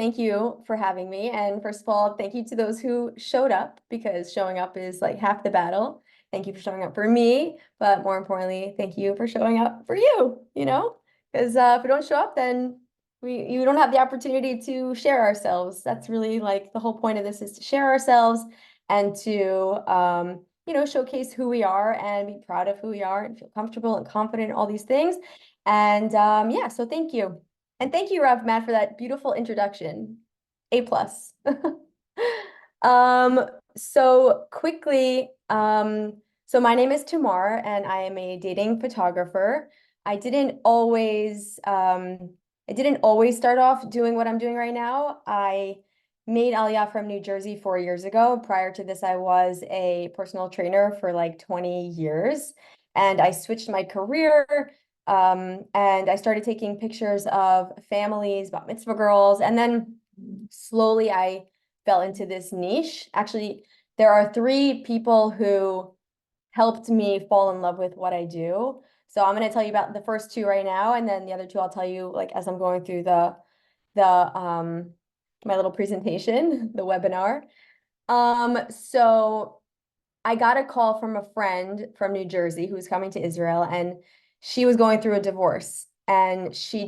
Thank you for having me. And first of all, thank you to those who showed up because showing up is like half the battle. Thank you for showing up for me, but more importantly, thank you for showing up for you, because if we don't show up, then you don't have the opportunity to share ourselves. That's really like the whole point of this is to share ourselves and to showcase who we are and be proud of who we are and feel comfortable and confident in all these things. And yeah, so thank you. And thank you, Matt, for that beautiful introduction. A plus. So quickly, so my name is Tamar and I am a dating photographer. I didn't always start off doing what I'm doing right now. I made Aliyah from New Jersey 4 years ago. Prior to this, I was a personal trainer for like 20 years. And I switched my career and I started taking pictures of families, bat mitzvah girls, and then slowly I fell into this niche. Actually, there are three people who helped me fall in love with what I do. So I'm going to tell you about the first two right now, and then the other two I'll tell you like as I'm going through the my little presentation, the webinar. So I got a call from a friend from New Jersey who was coming to Israel, and she was going through a divorce. And she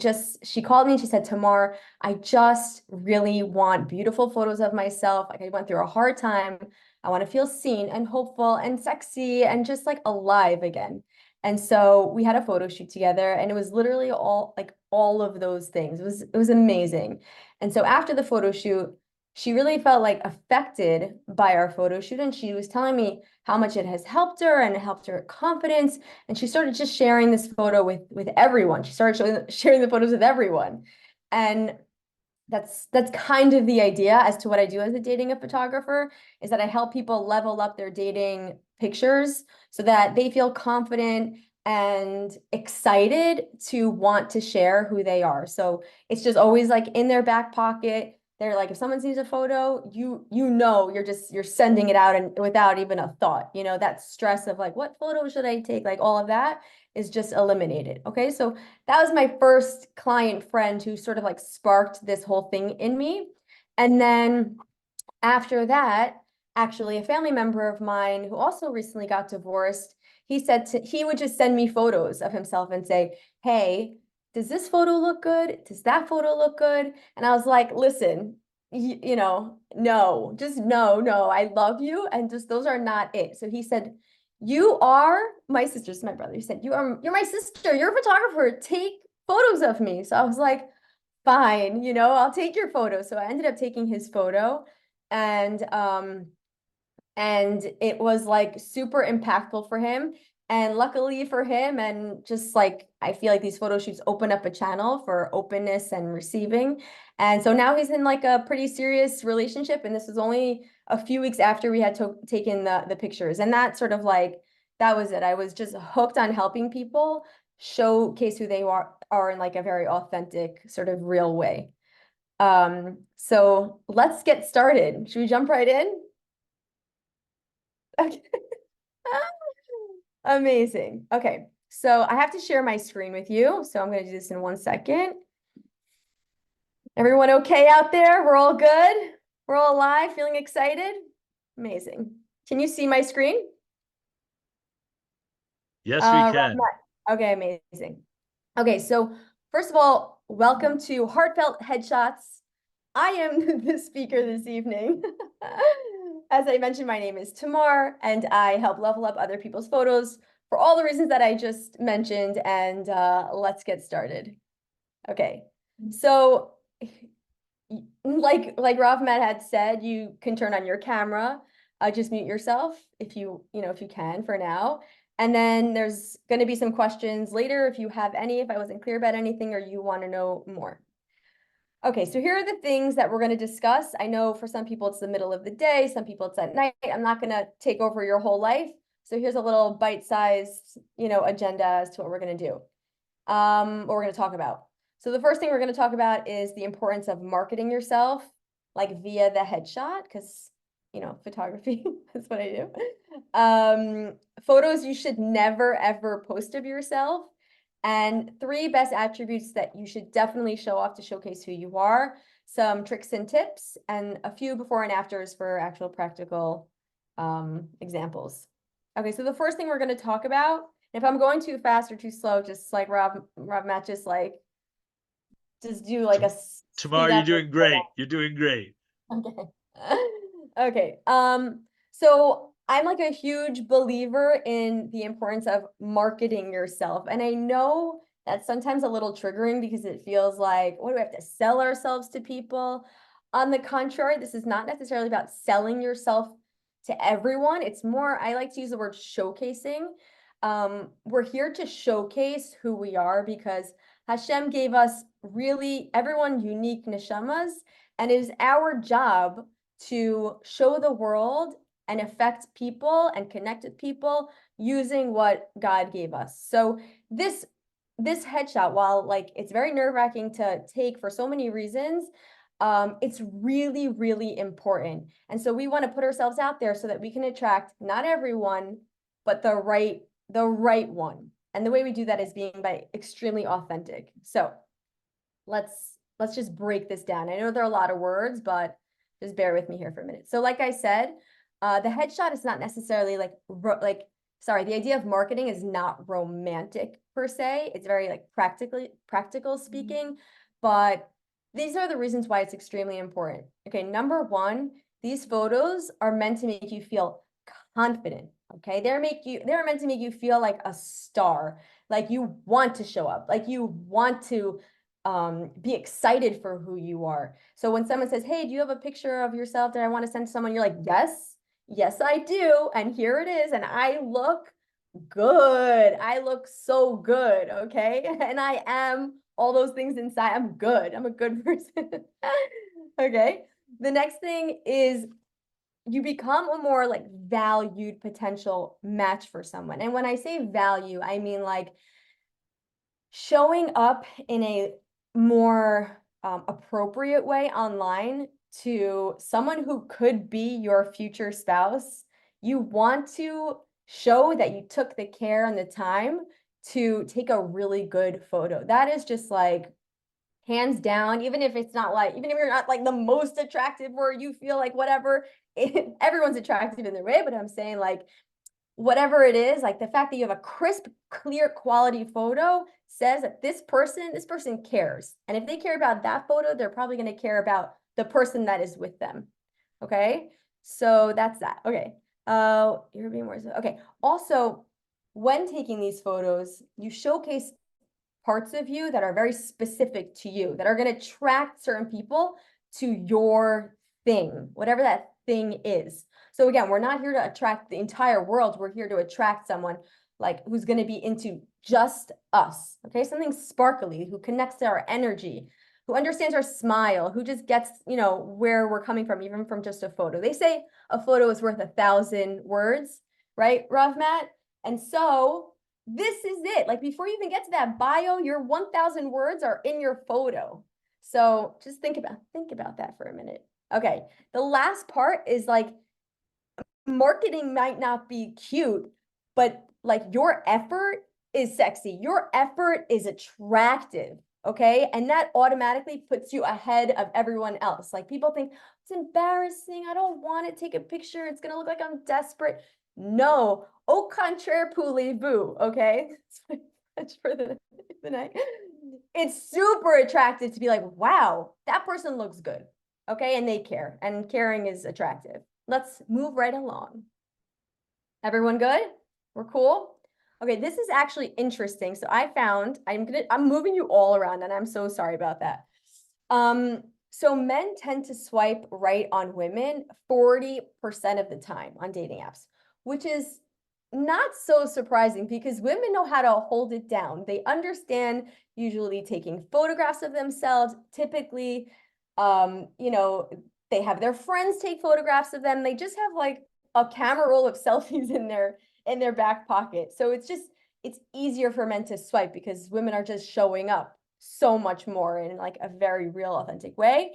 called me and she said, Tamar, I just really want beautiful photos of myself. Like I went through a hard time. I want to feel seen and hopeful and sexy and just like alive again. And so we had a photo shoot together, and it was literally all of those things. It was amazing. And so after the photo shoot, she really felt like affected by our photo shoot, and she was telling me how much it has helped her and it helped her confidence. And she started just sharing this photo with everyone. She started sharing the photos with everyone. And that's kind of the idea as to what I do as a dating photographer, is that I help people level up their dating pictures so that they feel confident and excited to want to share who they are. So it's just always like in their back pocket. They're like, if someone sees a photo, you're sending it out and without even a thought, that stress of like, what photo should I take? Like all of that is just eliminated. Okay. So that was my first client friend who sort of like sparked this whole thing in me. And then after that, actually a family member of mine who also recently got divorced, he would just send me photos of himself and say, hey, does this photo look good? Does that photo look good? And I was like, listen, no, just no, I love you. And just those are not it. So he said, you are my sister, my brother. He said, you're my sister, you're a photographer. Take photos of me. So I was like, fine, I'll take your photo. So I ended up taking his photo, and it was like super impactful for him. And luckily for him, and just like I feel like these photo shoots open up a channel for openness and receiving. And so now he's in like a pretty serious relationship. And this was only a few weeks after we had taken the pictures. And that sort of like, that was it. I was just hooked on helping people showcase who they are in like a very authentic, sort of real way. So let's get started. Should we jump right in? Okay. Amazing. Okay, so I have to share my screen with you. So I'm going to do this in 1 second. Everyone okay out there? We're all good? We're all alive, feeling excited? Amazing. Can you see my screen? Yes, we can. Okay, amazing. Okay, so first of all, welcome to Heartfelt Headshots. I am the speaker this evening. As I mentioned, my name is Tamar, and I help level up other people's photos for all the reasons that I just mentioned. And let's get started. Okay, so like Rav Matt had said, you can turn on your camera. Just mute yourself if if you can for now. And then there's going to be some questions later if you have any, if I wasn't clear about anything or you want to know more. Okay, so here are the things that we're going to discuss. I know for some people it's the middle of the day, some people it's at night. I'm not going to take over your whole life. So here's a little bite-sized, agenda as to what we're going to do, what we're going to talk about. So the first thing we're going to talk about is the importance of marketing yourself, like via the headshot, because, photography is what I do. Photos you should never, ever post of yourself. And 3 best attributes that you should definitely show off to showcase who you are. some tricks and tips, and a few before and afters for actual practical examples. Okay, so the first thing we're going to talk about, if I'm going too fast or too slow, just like Matt, just do like a Tamar, speed you're up or doing slow great. You're doing great. down. Okay. Okay. So I'm like a huge believer in the importance of marketing yourself. And I know that's sometimes a little triggering because it feels like, what do we have to sell ourselves to people? On the contrary, this is not necessarily about selling yourself to everyone. It's more, I like to use the word showcasing. We're here to showcase who we are because Hashem gave us really everyone unique neshamas, and it is our job to show the world and affect people and connect with people using what God gave us. So this headshot, while like it's very nerve-wracking to take for so many reasons, it's really, really important. And so we want to put ourselves out there so that we can attract not everyone, but the right one. And the way we do that is being by extremely authentic. So let's just break this down. I know there are a lot of words, but just bear with me here for a minute. So like I said, the headshot is not necessarily sorry, the idea of marketing is not romantic per se. It's very like practical speaking, but these are the reasons why it's extremely important. Okay, number one, these photos are meant to make you feel confident. Okay, they're meant to make you feel like a star, like you want to show up, like you want to be excited for who you are. So when someone says, hey, do you have a picture of yourself that I want to send to someone? You're like, yes, I do. And here it is. And I look good. I look so good. Okay. And I am all those things inside. I'm good. I'm a good person. Okay. The next thing is you become a more like valued potential match for someone. And when I say value, I mean like showing up in a more appropriate way online to someone who could be your future spouse. You want to show that you took the care and the time to take a really good photo. That is just like hands down, even if it's not like, even if you're not like the most attractive or you feel like whatever, everyone's attractive in their way, but I'm saying like whatever it is, like the fact that you have a crisp, clear quality photo says that this person cares. And if they care about that photo, they're probably going to care about the person that is with them. Okay. So that's that. Okay. You're being more, okay. Also, when taking these photos, you showcase parts of you that are very specific to you, that are going to attract certain people to your thing, whatever that thing is. So again, we're not here to attract the entire world. We're here to attract someone like who's going to be into just us. Okay, something sparkly, who connects to our energy, who understands our smile, who just gets, where we're coming from, even from just a photo. They say a photo is worth 1,000 words, right, Rav Matt? And so this is it. Like before you even get to that bio, your 1,000 words are in your photo. So just think about that for a minute. Okay, the last part is like marketing might not be cute, but like your effort is sexy. Your effort is attractive. Okay. And that automatically puts you ahead of everyone else. Like people think it's embarrassing. I don't want to take a picture. It's going to look like I'm desperate. No. Au contraire, voulez-vous. Okay. That's for the night. It's super attractive to be like, wow, that person looks good. Okay. And they care. And caring is attractive. Let's move right along. Everyone good? We're cool? Okay, this is actually interesting. So I found, I'm moving you all around and I'm so sorry about that. So men tend to swipe right on women 40% of the time on dating apps, which is not so surprising because women know how to hold it down. They understand usually taking photographs of themselves. Typically, they have their friends take photographs of them. They just have like a camera roll of selfies in their back pocket. So it's easier for men to swipe because women are just showing up so much more in like a very real, authentic way.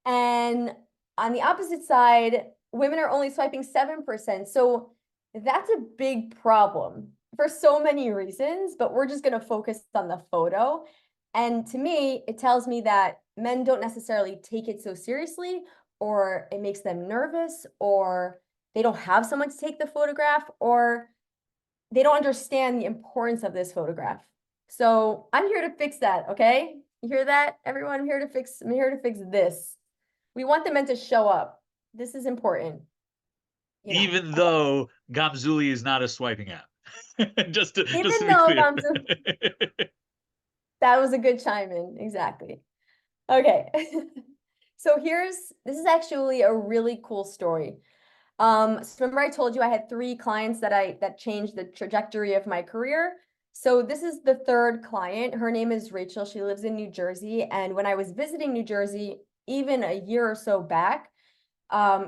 And on the opposite side, women are only swiping 7%. So that's a big problem for so many reasons, but we're just going to focus on the photo. And to me, it tells me that men don't necessarily take it so seriously, or it makes them nervous, or they don't have someone to take the photograph, or they don't understand the importance of this photograph. So I'm here to fix that, okay? You hear that, everyone? I'm here to fix this. We want the men to show up. This is important. You know, Even though GamZuli is not a swiping app. just to even be though clear. that was a good chime in, exactly. Okay. So this is actually a really cool story. So remember I told you I had 3 clients that changed the trajectory of my career. So this is the 3rd client. Her name is Rachel. She lives in New Jersey. And when I was visiting New Jersey, even a year or so back,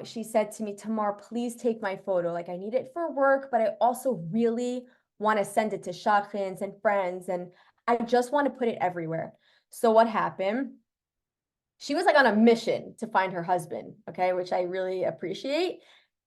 she said to me, Tamar, please take my photo. Like, I need it for work, but I also really want to send it to shadchins and friends, and I just want to put it everywhere. So what happened? She was like on a mission to find her husband, okay, which I really appreciate.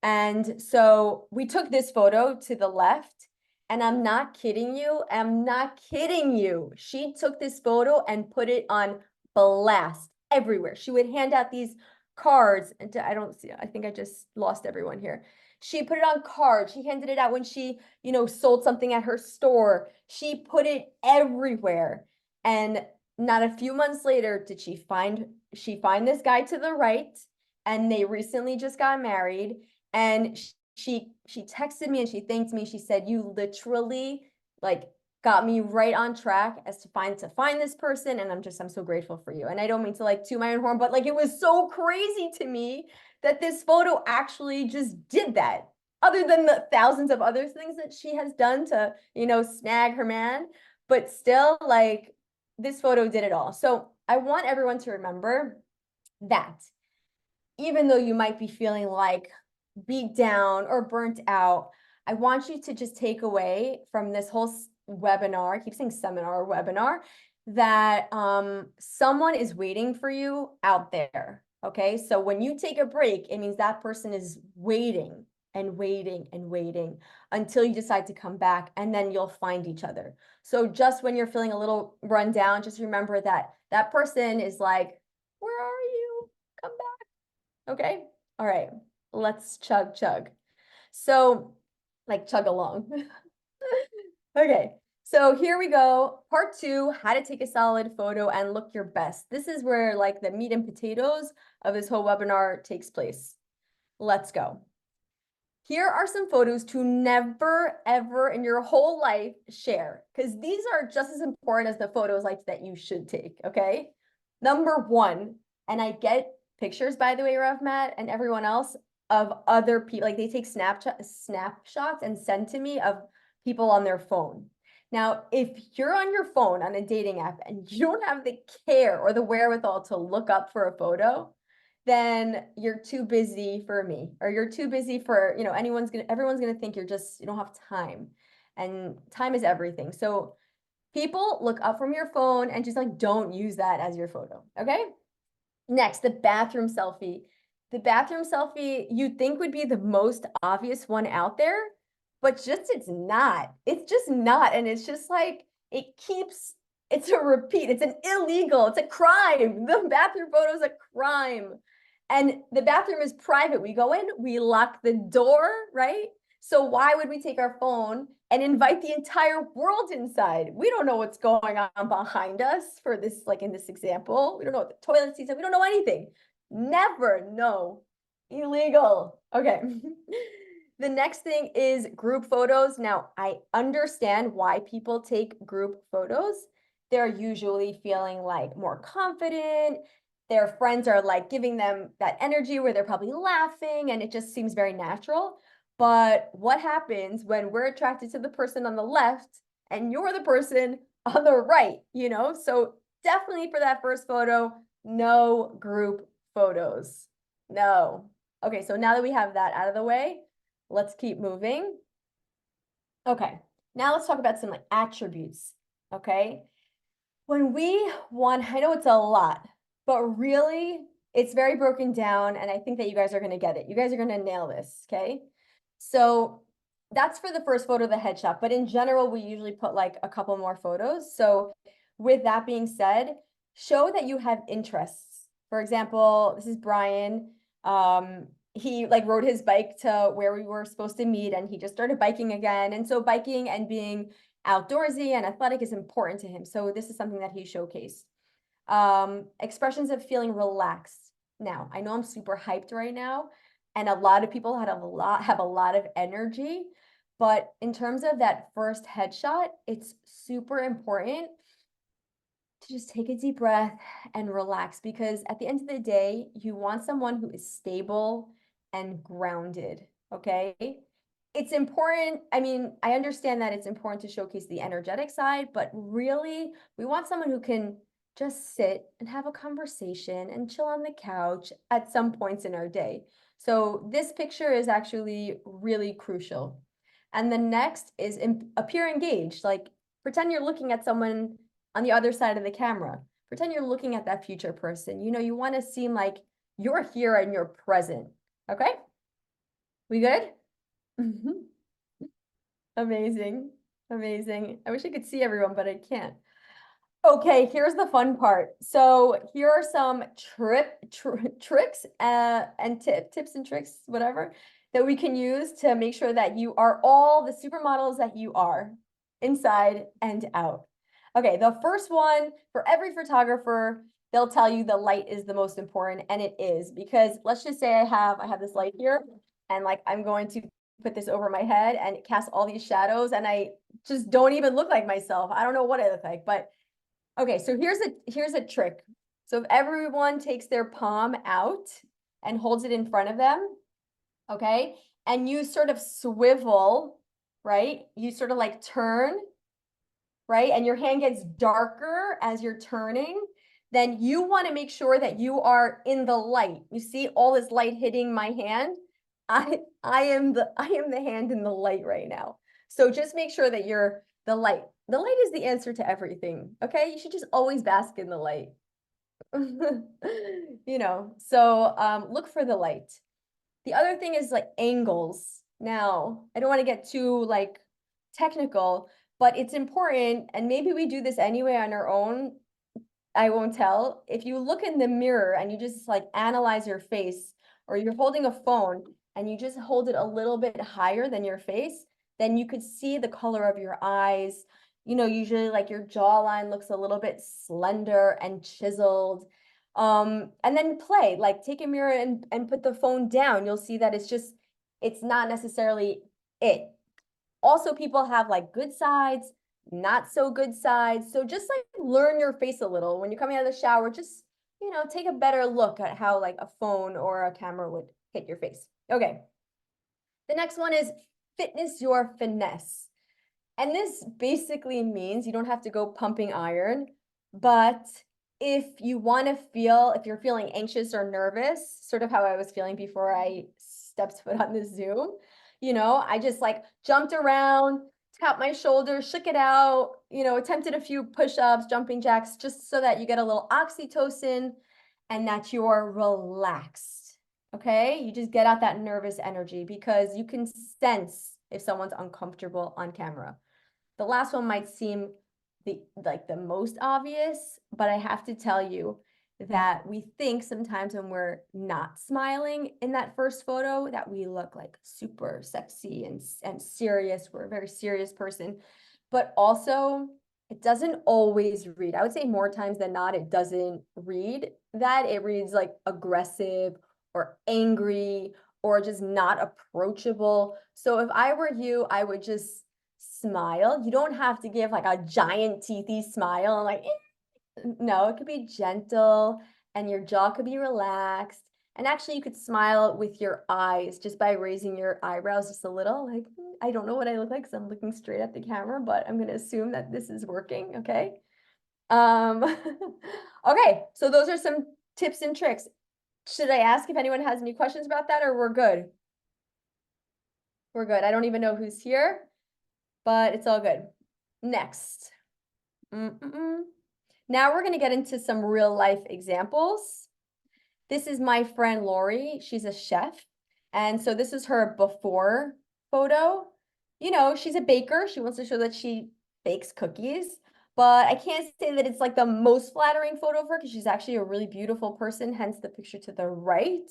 And so we took this photo to the left, and I'm not kidding you. I'm not kidding you. She took this photo and put it on blast everywhere. She would hand out these cards, and I don't see, I think I just lost everyone here. She put it on cards. She handed it out when she, sold something at her store. She put it everywhere. And not a few months later did she find this guy to the right, and they recently just got married. And she texted me and she thanked me. She said, you literally like got me right on track as to find this person, and I'm so grateful for you. And I don't mean to like toot my own horn, but like it was so crazy to me that this photo actually just did that, other than the thousands of other things that she has done to snag her man. But still, like, this photo did it all. So I want everyone to remember that even though you might be feeling like beat down or burnt out, I want you to just take away from this whole webinar, I keep saying seminar or webinar, that someone is waiting for you out there. Okay. So when you take a break, it means that person is waiting and waiting and waiting until you decide to come back, and then you'll find each other. So just when you're feeling a little run down, just remember that that person is like, where are you? Come back. Okay. All right. Let's chug. So, like, chug along. Okay. So here we go. Part 2, how to take a solid photo and look your best. This is where like the meat and potatoes of this whole webinar takes place. Let's go. Here are some photos to never, ever in your whole life share, because these are just as important as the photos like that you should take, okay? Number 1, and I get pictures, by the way, Rav Matt and everyone else, of other people, like they take snapshots and send to me of people on their phone. Now, if you're on your phone on a dating app and you don't have the care or the wherewithal to look up for a photo, then you're too busy for me, or you're too busy for, everyone's gonna think you don't have time, and time is everything. So people look up from your phone and just like don't use that as your photo. Okay. Next, the bathroom selfie. The bathroom selfie you'd think would be the most obvious one out there, but it's not. It's just not. And it's just like, it's a repeat. It's an illegal, it's a crime. The bathroom photo is a crime. And the bathroom is private. We go in, we lock the door, right? So why would we take our phone and invite the entire world inside? We don't know what's going on behind us for this, like in this example. We don't know what the toilet seats are. We don't know anything. Never. No. Illegal. Okay. The next thing is group photos. Now, I understand why people take group photos. They're usually feeling like more confident. Their friends are like giving them that energy where they're probably laughing, and it just seems very natural. But what happens when we're attracted to the person on the left and you're the person on the right, So definitely for that first photo, no group photos. No. Okay, so now that we have that out of the way, let's keep moving. Okay, now let's talk about some like attributes, okay? When we want, I know it's a lot, but really it's very broken down, and I think that you guys are going to get it. You guys are going to nail this, okay? So that's for the first photo, the headshot. But in general, we usually put like a couple more photos. So with that being said, show that you have interests. For example, this is Brian. He like rode his bike to where we were supposed to meet, and he just started biking again. And so biking and being outdoorsy and athletic is important to him. So this is something that he showcased. Expressions of feeling relaxed. Now, I know I'm super hyped right now, and a lot of people have a lot of energy, but in terms of that first headshot, it's super important to just take a deep breath and relax, because at the end of the day, you want someone who is stable and grounded, okay? It's important. I mean, I understand that it's important to showcase the energetic side, but really, we want someone who can just sit and have a conversation and chill on the couch at some points in our day. So this picture is actually really crucial. And the next is appear engaged, like pretend you're looking at someone on the other side of the camera. Pretend you're looking at that future person. You know, you want to seem like you're here and you're present. Okay? We good? Amazing. Amazing. I wish I could see everyone, but I can't. Okay, here's the fun part. So here are some tricks and tips and tricks, whatever, that we can use to make sure that you are all the supermodels that you are, inside and out. Okay, the first one, for every photographer, they'll tell you the light is the most important, and it is, because let's just say I have this light here, and like I'm going to put this over my head and it casts all these shadows, and I just don't even look like myself. I don't know what I look like, but okay, so here's a trick. So if everyone takes their palm out and holds it in front of them, okay, and you sort of swivel, right? You sort of like turn, right? And your hand gets darker as you're turning, then you want to make sure that you are in the light. You see all this light hitting my hand? I am the hand in the light right now. So just make sure that you're the light. The light is the answer to everything. Okay? You should just always bask in the light. You know, so look for the light. The other thing is like angles. Now, I don't want to get too like technical, but it's important, and maybe we do this anyway on our own. I won't tell. If you look in the mirror and you just like analyze your face, or you're holding a phone and you just hold it a little bit higher than your face, then you could see the color of your eyes. You know, usually like your jawline looks a little bit slender and chiseled. And then play, like take a mirror and put the phone down. You'll see that it's not necessarily it. Also, people have like good sides, not so good sides. So just like learn your face a little. When you're coming out of the shower, just, you know, take a better look at how like a phone or a camera would hit your face. Okay. The next one is fitness your finesse. And this basically means you don't have to go pumping iron, but if you want to feel, if you're feeling anxious or nervous, sort of how I was feeling before I stepped foot on the Zoom, you know, I just like jumped around, tapped my shoulder, shook it out, you know, attempted a few push-ups, jumping jacks, just so that you get a little oxytocin and that you're relaxed. Okay, you just get out that nervous energy, because you can sense if someone's uncomfortable on camera. The last one might seem the most obvious, but I have to tell you that we think sometimes when we're not smiling in that first photo that we look like super sexy and serious. We're a very serious person, but also it doesn't always read. I would say more times than not, it doesn't read that. It reads like aggressive or angry or just not approachable. So if I were you, I would just smile. You don't have to give like a giant teethy smile and like, no, it could be gentle and your jaw could be relaxed. And actually you could smile with your eyes just by raising your eyebrows just a little. Like, I don't know what I look like because I'm looking straight at the camera, but I'm going to assume that this is working. Okay. Okay. So those are some tips and tricks. Should I ask if anyone has any questions about that, or we're good? We're good. I don't even know who's here, but it's all good. Next. Now we're going to get into some real life examples. This is my friend Lori. She's a chef. And so this is her before photo. You know, she's a baker. She wants to show that she bakes cookies. but I can't say that it's like the most flattering photo of her because she's actually a really beautiful person, hence the picture to the right.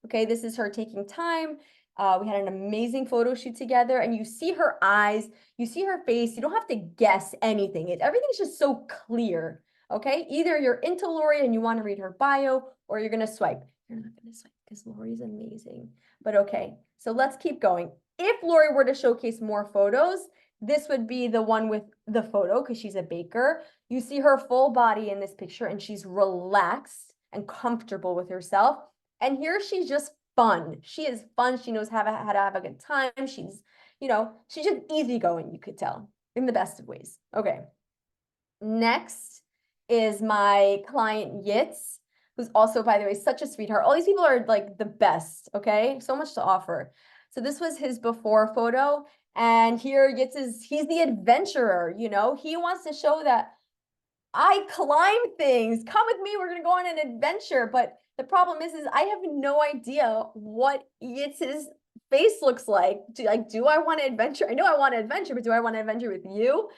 Okay, this is her taking time. We had an amazing photo shoot together, and you see her eyes, you see her face. You don't have to guess anything. Everything's just so clear. Okay, either you're into Lori and you want to read her bio, or you're gonna swipe. You're not gonna swipe because Lori's amazing. But okay, so let's keep going. If Lori were to showcase more photos, this would be the one with the photo because she's a baker. You see her full body in this picture, and she's relaxed and comfortable with herself. And here she's just fun. She is fun. She knows how to have a good time. She's, she's just easygoing, you could tell, in the best of ways. Okay. Next is my client Yitz, who's also, by the way, such a sweetheart. All these people are like the best, okay? So much to offer. So this was his before photo. And here Yitz he's the adventurer, He wants to show that I climb things. Come with me. We're going to go on an adventure. But the problem is I have no idea what Yitz's face looks like. Do I want to adventure? I know I want to adventure, but do I want to adventure with you?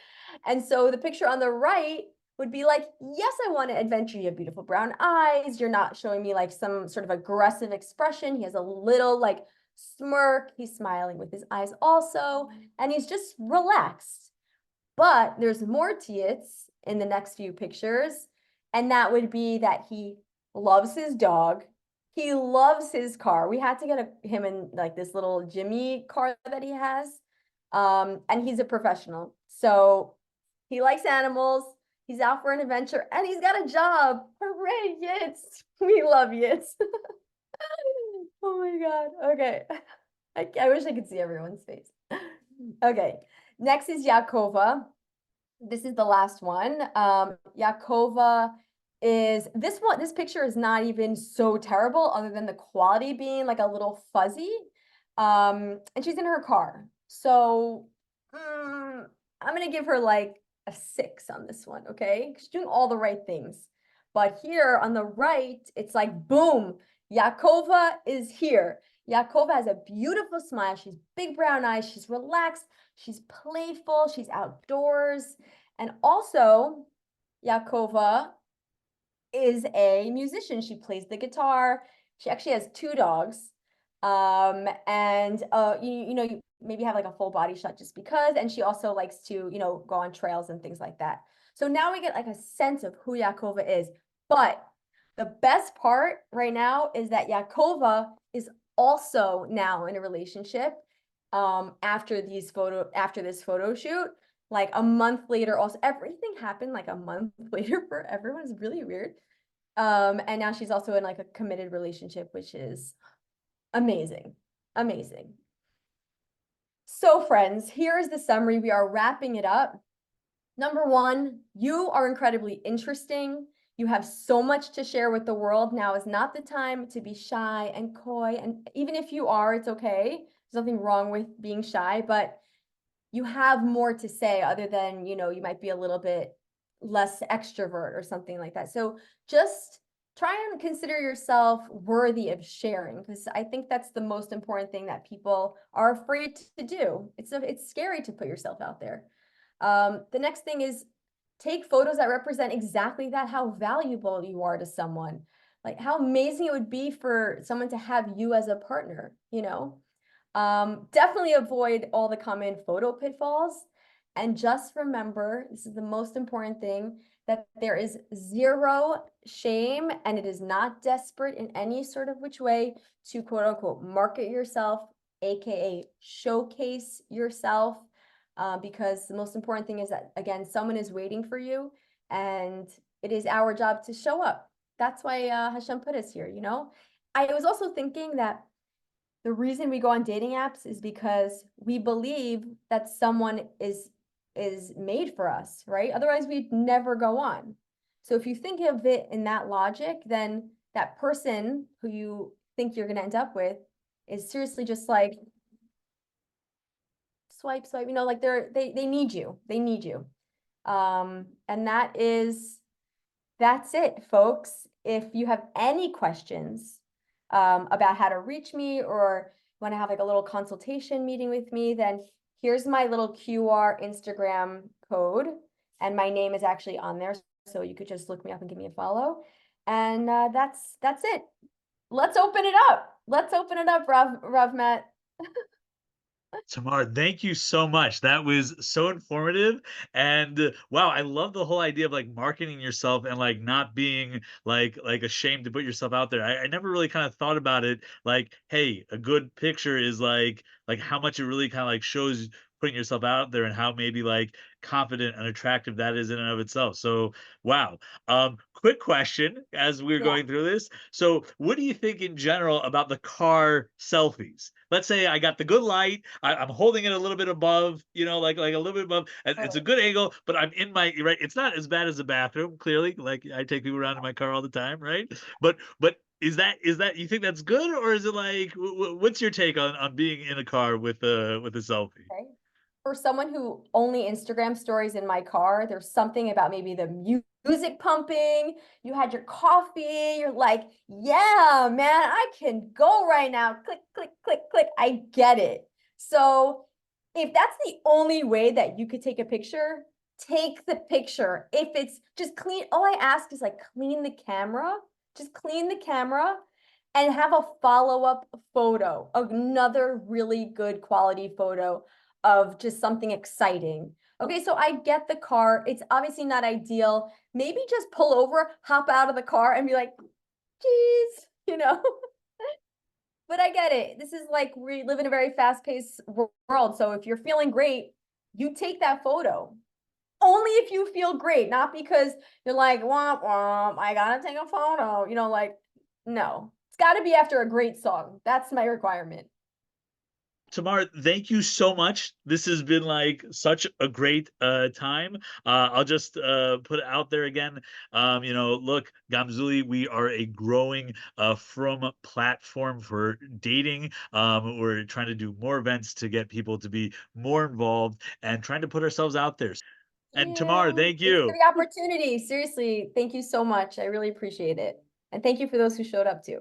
And so the picture on the right would be like, yes, I want to adventure. You have beautiful brown eyes. You're not showing me like some sort of aggressive expression. He has a little like smirk. He's smiling with his eyes also. And he's just relaxed. But there's more to it in the next few pictures. And that would be that he loves his dog. He loves his car. We had to get him in like this little Jimmy car that he has. And he's a professional. So he likes animals. He's out for an adventure and he's got a job. Hooray, Yitz. We love Yitz. Oh my God. Okay. I wish I could see everyone's face. Okay. Next is Yakova. This is the last one. Yakova is this one. This picture is not even so terrible other than the quality being like a little fuzzy. And she's in her car. So I'm going to give her like a 6 on this one. Okay. She's doing all the right things. But here on the right, it's like, boom, Yakova is here. Yakova has a beautiful smile. She's big brown eyes. She's relaxed. She's playful. She's outdoors. And also, Yakova is a musician. She plays the guitar. She actually has 2 dogs. You maybe have like a full body shot just because. And she also likes to, go on trails and things like that. So now we get like a sense of who Yakova is. But the best part right now is that Yakova is also now in a relationship after this photo shoot. Like a month later, also everything happened like a month later for everyone. It's really weird. And now she's also in like a committed relationship, which is amazing. Amazing. So friends, here's the summary. We are wrapping it up. Number 1, you are incredibly interesting. You have so much to share with the world. Now is not the time to be shy and coy. And even if you are, it's okay. There's nothing wrong with being shy, but you have more to say other than, you might be a little bit less extrovert or something like that. So just try and consider yourself worthy of sharing, because I think that's the most important thing that people are afraid to do. It's scary to put yourself out there. The next thing is take photos that represent exactly that, how valuable you are to someone. Like how amazing it would be for someone to have you as a partner, Definitely avoid all the common photo pitfalls. And just remember, this is the most important thing, that there is zero shame and it is not desperate in any sort of which way to quote unquote market yourself, aka showcase yourself. Because the most important thing is that, again, someone is waiting for you and it is our job to show up. That's why Hashem put us here, I was also thinking that the reason we go on dating apps is because we believe that someone is made for us, right? Otherwise, we'd never go on. So if you think of it in that logic, then that person who you think you're going to end up with is seriously just like swipe, like they need you. They need you. And that's it, folks. If you have any questions about how to reach me, or want to have like a little consultation meeting with me, then here's my little QR Instagram code. and my name is actually on there, so you could just look me up and give me a follow. And that's it. Let's open it up. Let's open it up, Rav Matt. Tamar, thank you so much. That was so informative. And wow, I love the whole idea of like marketing yourself and like not being like ashamed to put yourself out there. I never really kind of thought about it like, hey, a good picture is like how much it really kind of like shows putting yourself out there and how maybe like confident and attractive that is in and of itself. So wow. Quick question as we're Yeah. going through this. So what do you think in general about the car selfies? Let's say I got the good light, I'm holding it a little bit above, like a little bit above. It's a Right. good angle, but I'm in my right. It's not as bad as the bathroom, clearly. Like I take people around in my car all the time, right? But is that you think that's good, or is it like what's your take on being in a car with a selfie? Okay. For someone who only Instagram stories in my car, there's something about maybe the music pumping, you had your coffee, you're like, yeah, man, I can go right now. Click, click, click, click. I get it. So if that's the only way that you could take a picture, take the picture. If it's just clean, all I ask is like clean the camera, just clean the camera and have a follow-up photo, another really good quality photo of just something exciting. Okay, so I get the car. It's obviously not ideal. Maybe just pull over, hop out of the car, and be like, geez, you know? But I get it. This is like we live in a very fast-paced world. So if you're feeling great, you take that photo. Only if you feel great, not because you're like, womp womp, I gotta take a photo. Like, no. It's gotta be after a great song. That's my requirement. Tamar, thank you so much. This has been like such a great time. I'll just put it out there again. Look, GamZuli, we are a growing from platform for dating. We're trying to do more events to get people to be more involved and trying to put ourselves out there. And Tamar, You. thank Thank you for you. the opportunity. Seriously, thank you so much. I really appreciate it. And thank you for those who showed up too.